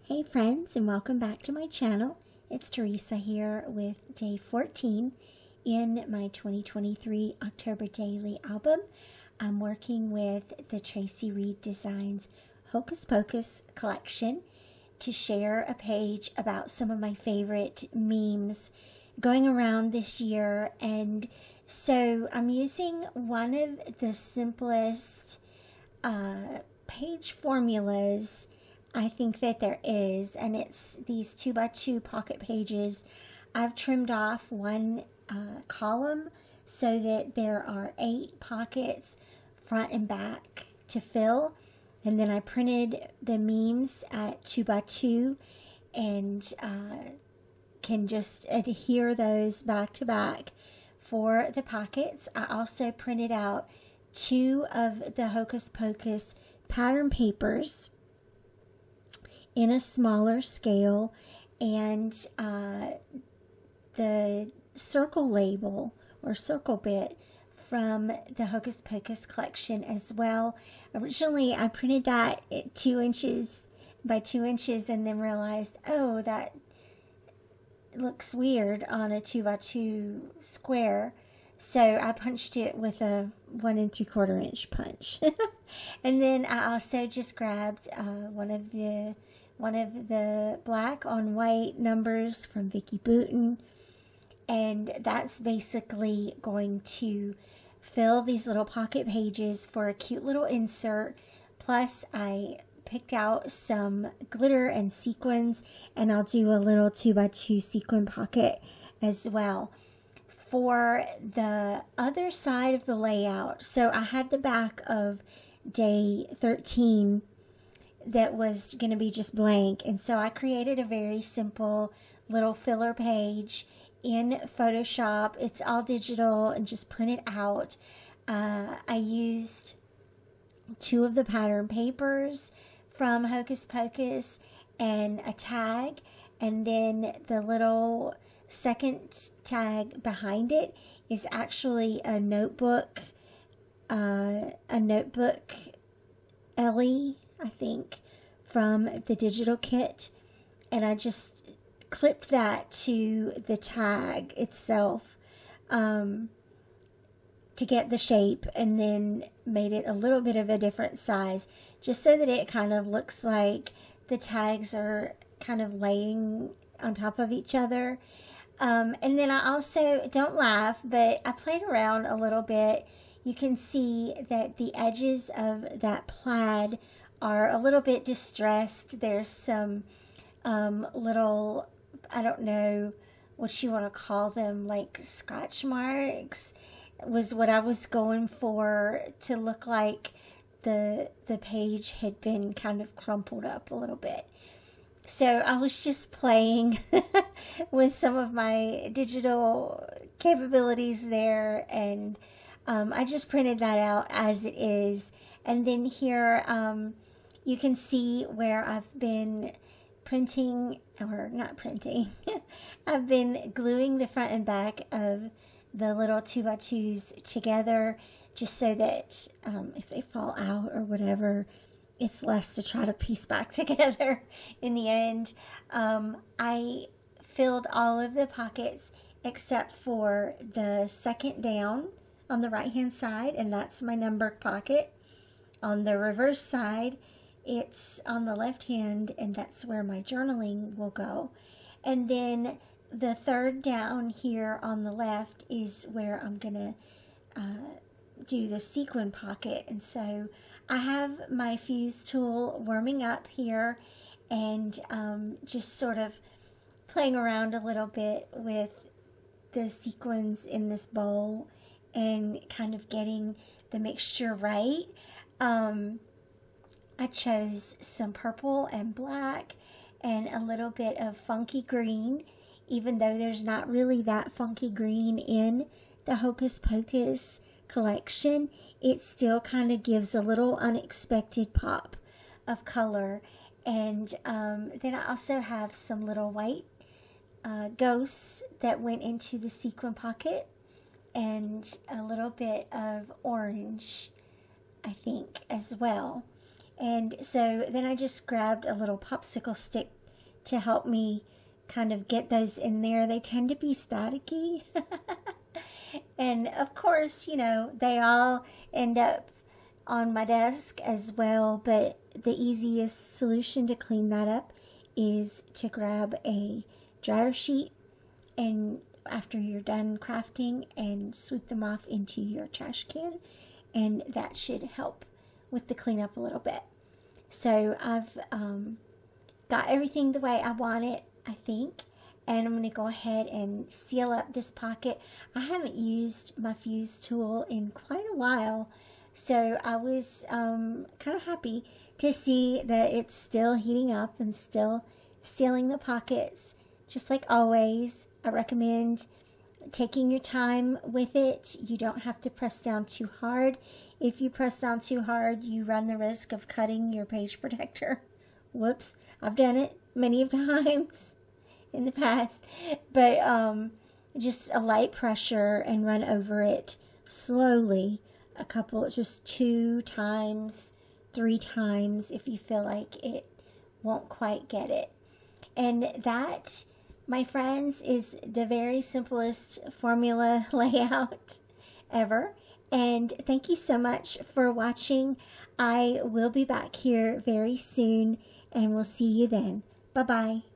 Hey friends, and welcome back to my channel. It's Teresa here with day 14 in my 2023 October Daily album. I'm working with the Traci Reed Designs Hocus Pocus collection to share a page about some of my favorite memes going around this year. And so I'm using one of the simplest page formulas I think that there is, and it's these 2x2 pocket pages. I've trimmed off one column so that there are 8 pockets front and back to fill, and then I printed the memes at 2x2 and can just adhere those back to back for the pockets. I also printed out 2 of the Hocus Pocus pattern papers in a smaller scale, and the circle label or circle bit from the Hocus Pocus collection as well. Originally I printed that at 2 inches by 2 inches and then realized, oh, that looks weird on a 2x2 square. So I punched it with a 1 3/4 inch punch. And then I also just grabbed one of the black on white numbers from Vicky Boutin, and that's basically going to fill these little pocket pages for a cute little insert. Plus I picked out some glitter and sequins, and I'll do a little 2x2 sequin pocket as well. For the other side of the layout, so I had the back of day 13 that was going to be just blank, and so I created a very simple little filler page in Photoshop. It's all digital and just printed out. I used 2 of the pattern papers from Hocus Pocus and a tag, and then the little second tag behind it is actually a notebook Ellie, I think, from the digital kit, and I just clipped that to the tag itself to get the shape, and then made it a little bit of a different size just so that it kind of looks like the tags are kind of laying on top of each other. And then I also, don't laugh, but I played around a little bit. You can see that the edges of that plaid are a little bit distressed. There's some little, I don't know what you want to call them, like scratch marks was what I was going for, to look like the page had been kind of crumpled up a little bit. So I was just playing with some of my digital capabilities there, and I just printed that out as it is. And then here you can see where I've been printing, or not printing, I've been gluing the front and back of the little 2x2s together, just so that if they fall out or whatever, it's less to try to piece back together in the end. I filled all of the pockets except for the second down on the right hand side, and that's my numbered pocket. On the reverse side, it's on the left hand, and that's where my journaling will go. And then the third down here on the left is where I'm gonna do the sequin pocket. And so I have my fuse tool warming up here, and just sort of playing around a little bit with the sequins in this bowl and kind of getting the mixture right. I chose some purple and black and a little bit of funky green, even though there's not really that funky green in the Hocus Pocus collection. It still kind of gives a little unexpected pop of color. And then I also have some little white ghosts that went into the sequin pocket, and a little bit of orange, I think, as well. And so then I just grabbed a little popsicle stick to help me kind of get those in there. They tend to be staticky. And of course, you know, they all end up on my desk as well. But the easiest solution to clean that up is to grab a dryer sheet, and after you're done crafting, and sweep them off into your trash can, and that should help with the cleanup a little bit. So I've got everything the way I want it, I think, and I'm going to go ahead and seal up this pocket. I haven't used my fuse tool in quite a while, so I was kind of happy to see that it's still heating up and still sealing the pockets. Just like always, I recommend taking your time with it. You don't have to press down too hard. If you press down too hard, you run the risk of cutting your page protector. Whoops, I've done it many of times in the past. But just a light pressure and run over it slowly. Just 2 times, 3 times if you feel like it won't quite get it. And that, my friends, is the very simplest formula layout ever. And thank you so much for watching. I will be back here very soon, and we'll see you then. Bye-bye.